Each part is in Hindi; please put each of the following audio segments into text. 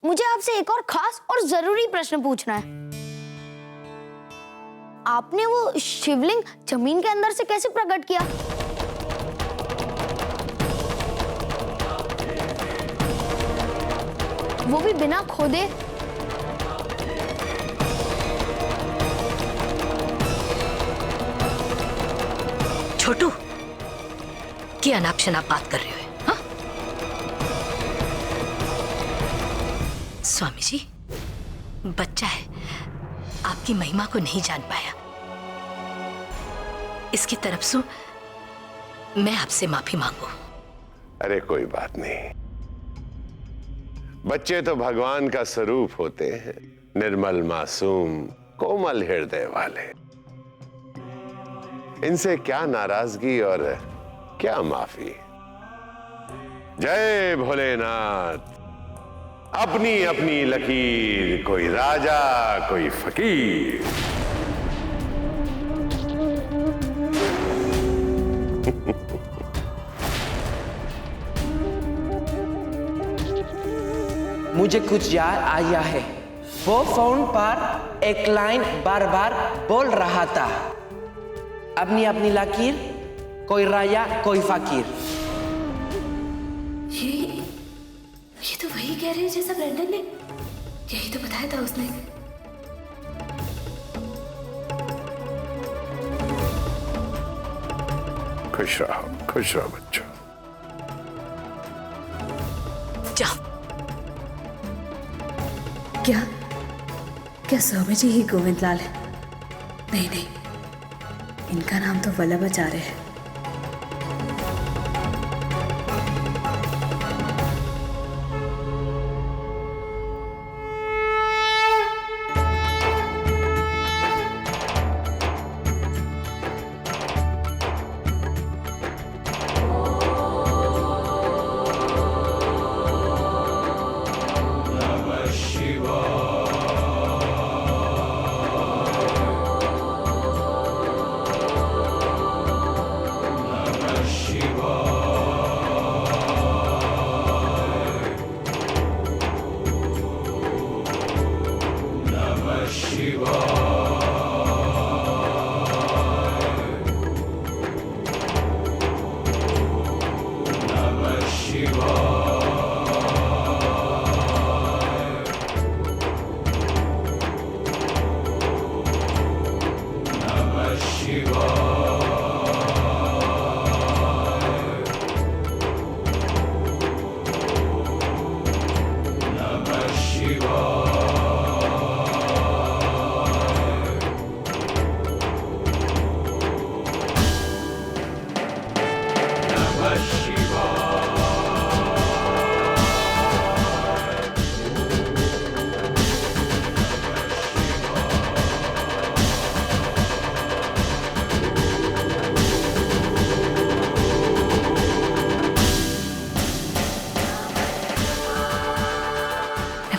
मुझे आपसे एक और खास और जरूरी प्रश्न पूछना है। आपने वो शिवलिंग जमीन के अंदर से कैसे प्रकट किया? वो भी बिना खोदे? छोटू, क्या अनाप शनाप बात कर रहे हो? हाँ? स्वामी जी, बच्चा है, आपकी महिमा को नहीं जान पाया। इसकी तरफ से मैं आपसे माफी मांगू। अरे कोई बात नहीं, बच्चे तो भगवान का स्वरूप होते हैं, निर्मल मासूम कोमल हृदय वाले। इनसे क्या नाराजगी और क्या माफी। जय भोलेनाथ। अपनी अपनी लकीर, कोई राजा कोई फकीर। मुझे कुछ याद आया है। वो फोन पर एक लाइन बार बार बोल रहा था, अपनी अपनी लकीर, कोई राजा कोई फकीर। ये तो वही कह रहे हैं जैसा ब्रेंडन ने, यही तो बताया था उसने। खुश रहो बच्चों। जाओ। क्या स्वामी जी ही गोविंद लाल है? नहीं, इनका नाम तो वल्लभाचार्य है।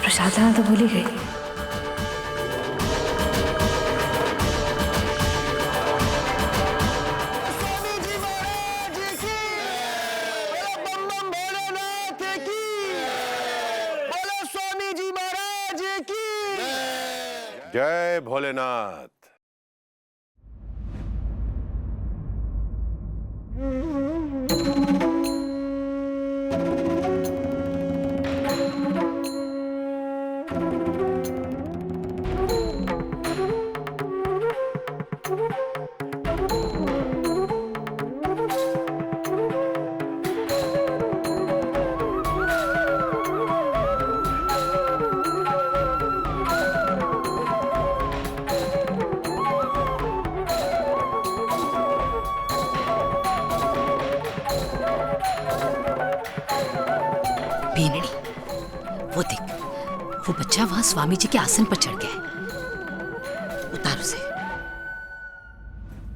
प्रसाद लाना तो भूल ही गई। जय भोलेनाथ। बीनड़ी, वो देख, वो बच्चा वहां स्वामी जी के आसन पर चढ़ गया है। उतार उसे।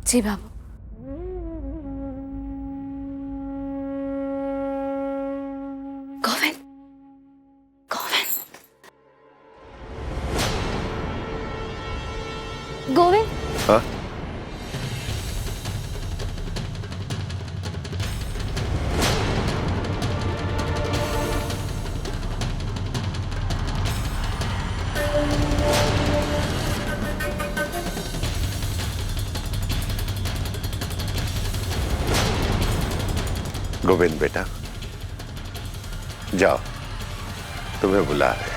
जी बाबू। गोविंद, गोविंद, हाँ? गोविंद बेटा, जाओ, तुम्हें बुला रहे हैं।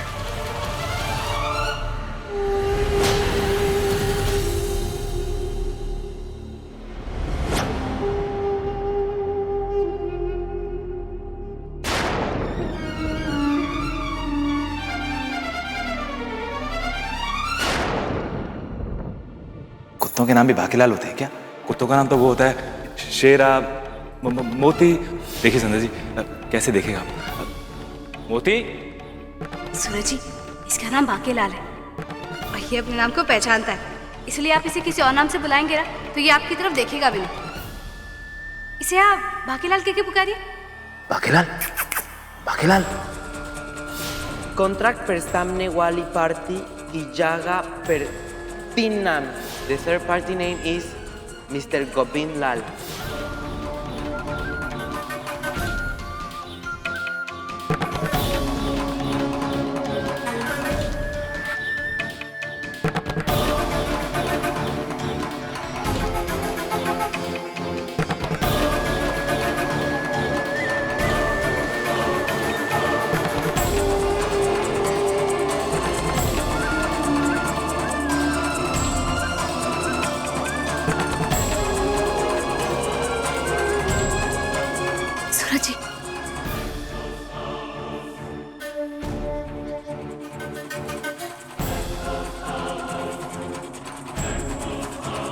कुत्तों के नाम भी भाकीलाल होते हैं क्या? कुत्तों का नाम तो वो होता है शेरा, मोती। देखिए संध्या जी, कैसे देखेगा आप? मोती। सूरज जी, इसका नाम बाकीलाल है और ये अपने नाम को पहचानता है, इसलिए आप इसे किसी और नाम से बुलाएंगे ना तो ये आपकी तरफ देखेगा भी नहीं। इसे आप बाकीलाल कह के पुकारिए। भाकीलाल, भाकीलाल। Contract per सामने वाली पार्टी की जगह पर 3 नाम। The third party name is Mr. Govind Lal. सूरज जी,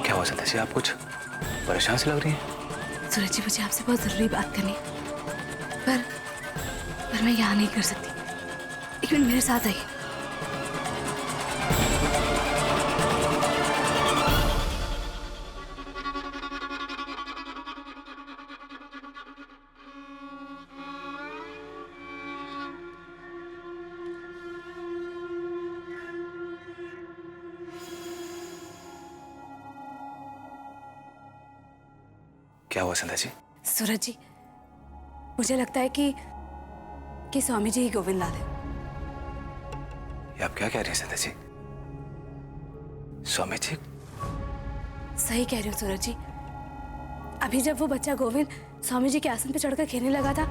क्या हुआ संध्या जी, आप कुछ परेशान से लग रही हैं? सूरज जी, मुझे आपसे बहुत जरूरी बात करनी है, पर मैं यहाँ नहीं कर सकती। एक मिनट मेरे साथ आइए। क्या हुआ संध्या जी? सूरज जी, मुझे लगता है कि स्वामी जी ही गोविंद लाल है। ये आप क्या कह रही हैं संध्या जी? स्वामी जी? सही कह रही हूँ सूरज जी। अभी जब वो बच्चा गोविंद स्वामी जी के आसन पे चढ़कर खेलने लगा था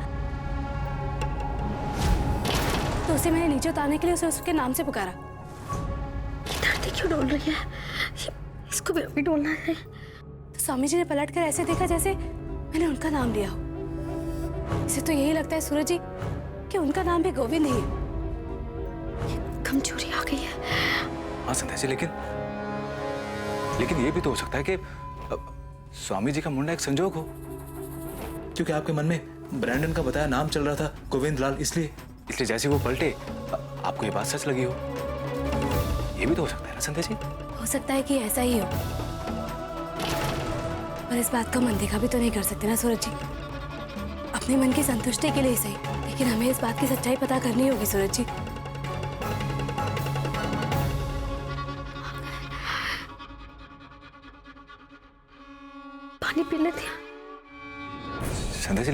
तो उसे मैंने नीचे उतारने के लिए उसे उसके नाम से पुकारा। धरती क्यों डोल रही है? इसको भी अभी डोलना है। तो स्वामी जी ने पलटकर ऐसे देखा जैसे मैंने उनका नाम लिया हो। इसे तो यही लगता है सूरज जी कि उनका नाम भी गोविंद ही है। कमजोरी आ गई है। हाँ संध्या जी, लेकिन ये भी तो हो सकता है कि स्वामी जी का मुंडा एक संजोग हो, क्योंकि आपके मन में ब्रैंडन का बताया नाम चल रहा था गोविंद लाल, इसलिए जैसे वो पलटे आपको ये बात सच लगी हो। ये भी तो हो सकता है ना संध्या जी? हो सकता है कि ऐसा ही हो, पर इस बात को मन देखा भी तो नहीं कर सकते ना सूरज जी। अपने मन की संतुष्टि के लिए ही सही, लेकिन हमें इस बात की सच्चाई पता करनी होगी सूरज जी। पानी पी लेते हैं। संध्या जी,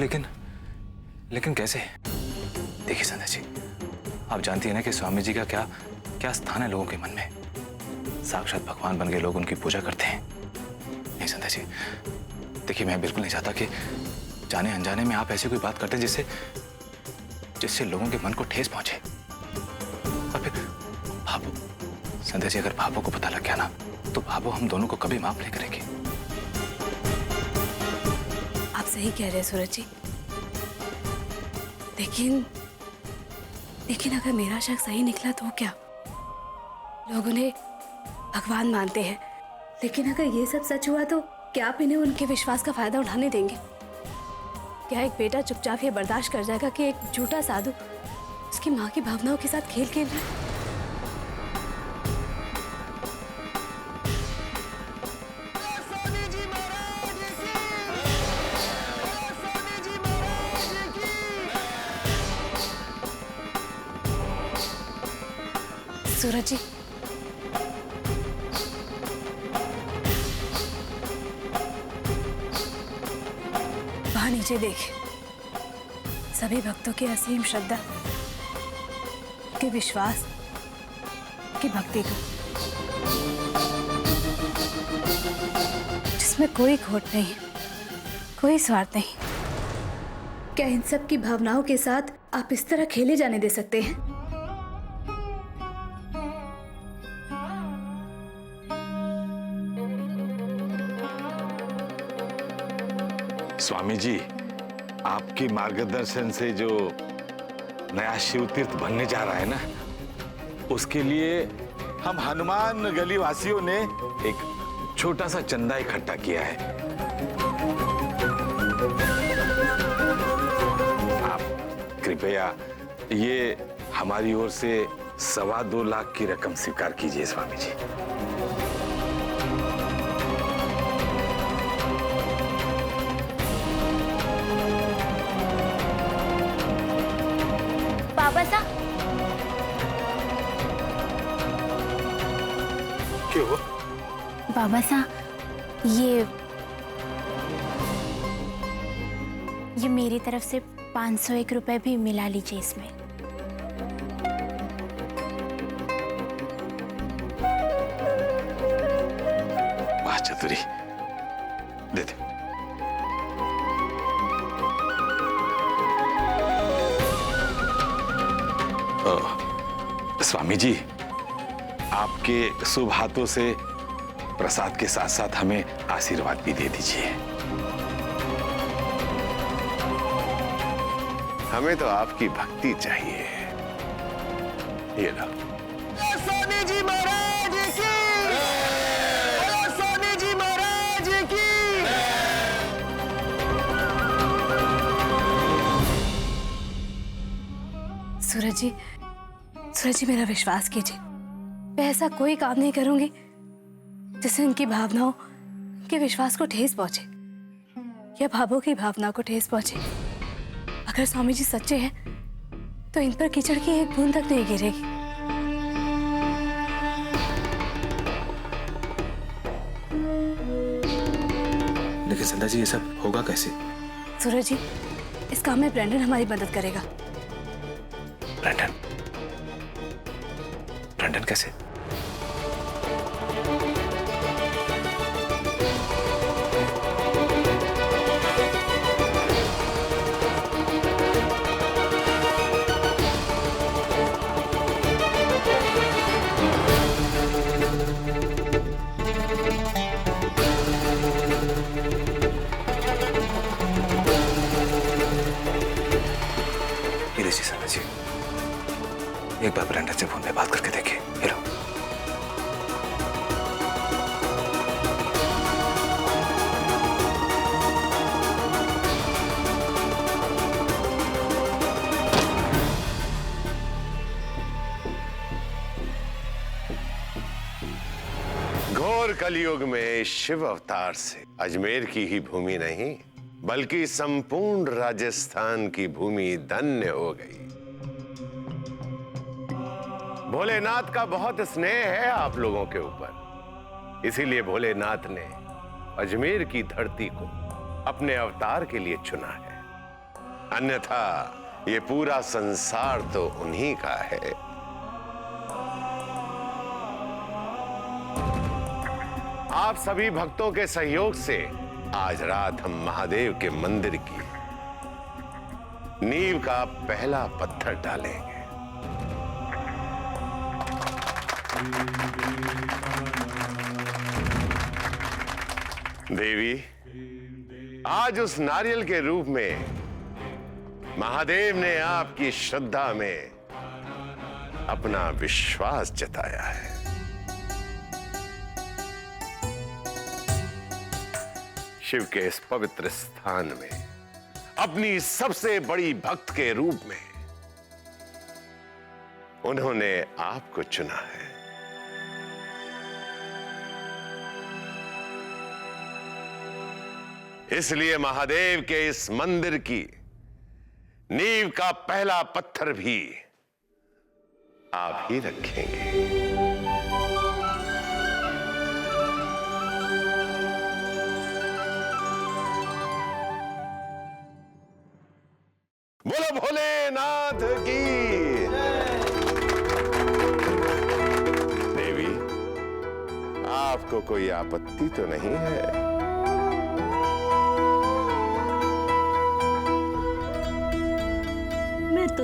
लेकिन कैसे? देखिए संध्या जी, आप जानती हैं ना कि स्वामी जी का क्या स्थान है लोगों के मन में। साक्षात भगवान बन गए लोग उनकी पूजा करते हैं। नहीं संध्या जी, देखिए मैं बिल्कुल नहीं चाहता कि जाने अनजाने में आप ऐसी कोई बात करते जिससे लोगों के मन को ठेस पहुंचे। और फिर भाभो, संध्या जी, अगर भाभो को पता लग गया ना तो भाभो हम दोनों को कभी माफ नहीं करेगी। आप सही कह रहे हैं सूरज जी, लेकिन अगर मेरा शक सही निकला तो क्या? लोग उन्हें भगवान मानते हैं, लेकिन अगर ये सब सच हुआ तो क्या आप इन्हें उनके विश्वास का फायदा उठाने देंगे? क्या एक बेटा चुपचाप ये बर्दाश्त कर जाएगा कि एक झूठा साधु उसकी माँ की भावनाओं के साथ खेल खेल रहा है? सूरज जी, वहां नीचे देखे सभी भक्तों की असीम श्रद्धा, के विश्वास, की भक्ति को, जिसमें कोई खोट नहीं, कोई स्वार्थ नहीं। क्या इन सब की भावनाओं के साथ आप इस तरह खेले जाने दे सकते हैं? स्वामी जी, आपके मार्गदर्शन से जो नया शिव तीर्थ बनने जा रहा है ना, उसके लिए हम हनुमान गली वासियों ने एक छोटा सा चंदा इकट्ठा किया है। आप कृपया ये हमारी ओर से 2.25 लाख की रकम स्वीकार कीजिए स्वामी जी। बाबा साहब, क्यों? बाबा साहब, ये मेरी तरफ से 501 रुपए भी मिला लीजिए इसमें। वाह चतुरी, दे दे। स्वामी जी, आपके शुभ हाथों से प्रसाद के साथ साथ हमें आशीर्वाद भी दे दीजिए। हमें तो आपकी भक्ति चाहिए। ये लो। स्वामी जी महाराज की, स्वामी जी महाराज की। सूरज जी मेरा विश्वास कीजिए, मैं ऐसा कोई काम नहीं करूंगी जिससे उनकी भावनाओं के विश्वास को ठेस पहुंचे या भावों की भावना को ठेस पहुंचे। अगर स्वामी जी सच्चे हैं तो इन पर कीचड़ की एक बूंद तक नहीं गिरेगी। लेकिन संध्या जी, ये सब होगा कैसे? सूरज जी, इस काम में ब्रैंडन हमारी मदद करेगा। ब्रैंडन? ब्रैंडन कैसे? ये लीजिए संध्या जी, एक बार ब्रैंडन से फोन पे बात करके देखिए। ये लो। घोर कलयुग में शिव अवतार से अजमेर की ही भूमि नहीं बल्कि संपूर्ण राजस्थान की भूमि धन्य हो गई। भोलेनाथ का बहुत स्नेह है आप लोगों के ऊपर, इसीलिए भोलेनाथ ने अजमेर की धरती को अपने अवतार के लिए चुना है। अन्यथा ये पूरा संसार तो उन्हीं का है। आप सभी भक्तों के सहयोग से आज रात हम महादेव के मंदिर की नींव का पहला पत्थर डालेंगे। देवी, आज उस नारियल के रूप में महादेव ने आपकी श्रद्धा में अपना विश्वास जताया है। शिव के इस पवित्र स्थान में अपनी सबसे बड़ी भक्त के रूप में उन्होंने आपको चुना है। इसलिए महादेव के इस मंदिर की नींव का पहला पत्थर भी आप ही रखेंगे। बोलो भोलेनाथ की। देवी, आपको कोई आपत्ति तो नहीं है?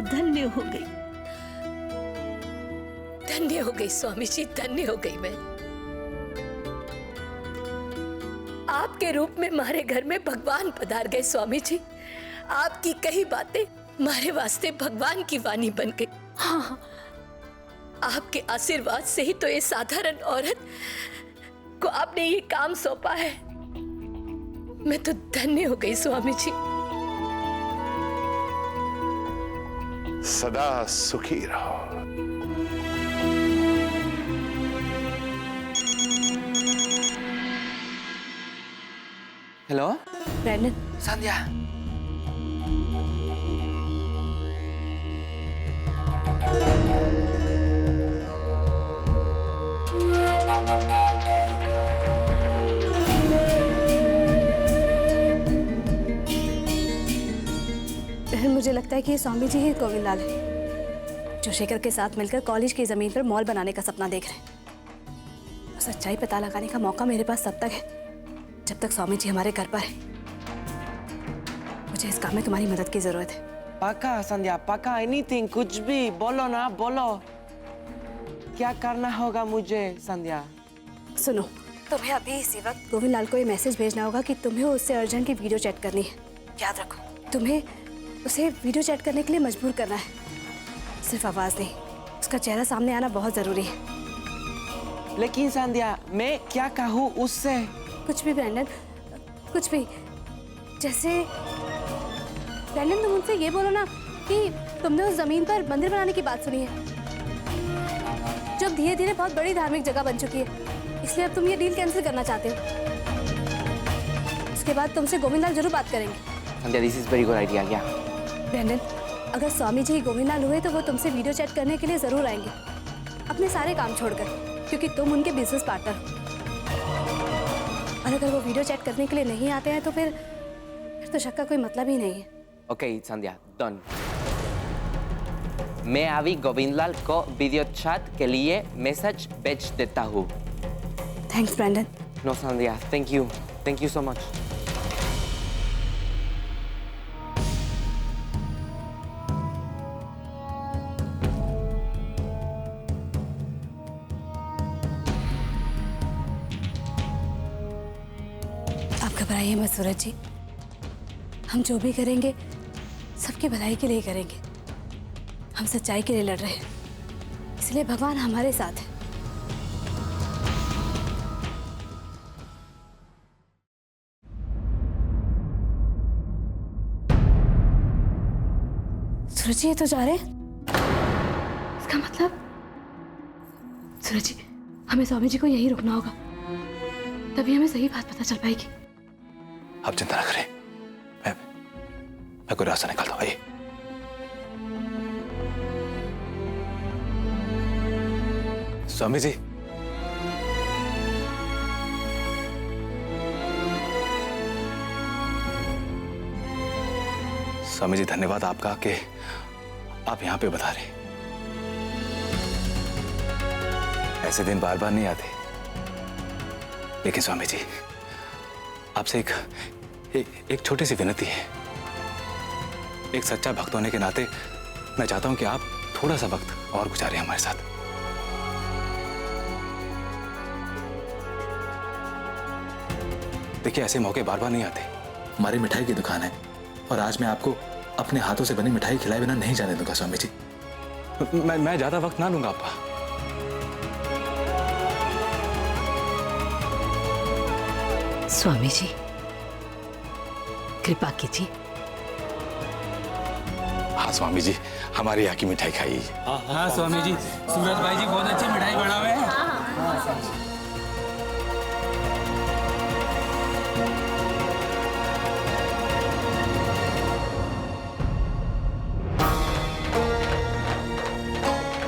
धन्य हो गई। धन्य हो गई स्वामी जी, धन्य हो गई मैं। आपके रूप में हमारे घर में भगवान पधार गए स्वामी जी। आपकी कही बातें हमारे वास्ते भगवान की वाणी बन गई। हाँ, आपके आशीर्वाद से ही तो ये साधारण औरत को आपने ये काम सौंपा है। मैं तो धन्य हो गई स्वामी जी। सदा सुखी रहो। हेलो ब्रैंडन, संध्या। मुझे लगता है कि ये स्वामी जी ही गोविंदलाल है, जो शेखर के साथ मिलकर कॉलेज की जमीन पर मॉल बनाने का सपना देख रहे हैं। सच्चाई पता लगाने का मौका मेरे पास तब तक है जब तक स्वामी जी हमारे घर पर है। मुझे इस काम में तुम्हारी मदद की जरूरत है। पक्का संध्या, पक्का। एनीथिंग, कुछ भी बोलो ना, बोलो। क्या करना होगा मुझे संध्या? सुनो, तुम्हें अभी इसी वक्त गोविंदलाल को ये मैसेज भेजना होगा कि तुम्हें उससे अर्जेंट की वीडियो चैट करनी है। याद रखो, तुम्हें उसे वीडियो चैट करने के लिए मजबूर करना है, सिर्फ आवाज नहीं। उसका चेहरा सामने आना बहुत जरूरी है। लेकिन संध्या, मैं क्या कहूँ उससे? कुछ भी ब्रैंडन, कुछ भी। जैसे ब्रैंडन, तुम उनसे ये बोलो ना कि तुमने उस जमीन पर मंदिर बनाने की बात सुनी है, जो धीरे धीरे बहुत बड़ी धार्मिक जगह बन चुकी है, इसलिए अब तुम ये डील कैंसिल करना चाहते हो। उसके बाद तुमसे गोविंदलाल जरूर बात करेंगे। Sandhya, this is very good idea. या ब्रैंडन, अगर स्वामी जी गोविंदलाल हुए तो वो तुमसे वीडियो चैट करने के लिए जरूर आएंगे, अपने सारे काम छोड़कर, क्योंकि तुम उनके बिजनेस पार्टनर हो। और अगर वो वीडियो चैट करने के लिए नहीं आते हैं तो फिर तो शक का कोई मतलब ही नहीं है। ओके संध्या, डन। मैं अभी गोविंदलाल को वीडियो चैट के लिए मैसेज भेज देता हूँ। Thanks Brandon. No Sandhya, thank you so much. घबराइए मत सूरज जी, हम जो भी करेंगे सबकी भलाई के लिए करेंगे। हम सच्चाई के लिए लड़ रहे हैं, इसलिए भगवान हमारे साथ है। सूरज जी, ये तो जा रहे हैं। इसका मतलब सूरज जी, हमें स्वामी जी को यहीं रुकना होगा, तभी हमें सही बात पता चल पाएगी। आप चिंता न करें, मैं कोई रास्ता निकालता हूं। आइए। स्वामी जी, स्वामी जी, धन्यवाद आपका कि आप यहां पे बता रहे। ऐसे दिन बार बार नहीं आते। लेकिन स्वामी जी, आपसे एक छोटी सी विनती है। एक सच्चा भक्त होने के नाते मैं चाहता हूं कि आप थोड़ा सा वक्त और गुजारें हमारे साथ। देखिए, ऐसे मौके बार बार नहीं आते। हमारी मिठाई की दुकान है और आज मैं आपको अपने हाथों से बनी मिठाई खिलाए बिना नहीं जाने दूंगा स्वामी जी। मैं ज्यादा वक्त ना लूंगा आपका। स्वामी जी, कृपा कीजिए। हाँ स्वामी जी, हमारे यहाँ की मिठाई खाइए। हाँ स्वामी जी, सूरज भाई जी बहुत अच्छी मिठाई बना हुए हैं।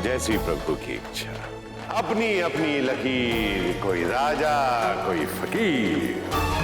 जैसी प्रभु की इच्छा। अपनी अपनी लकीर, कोई राजा कोई फकीर।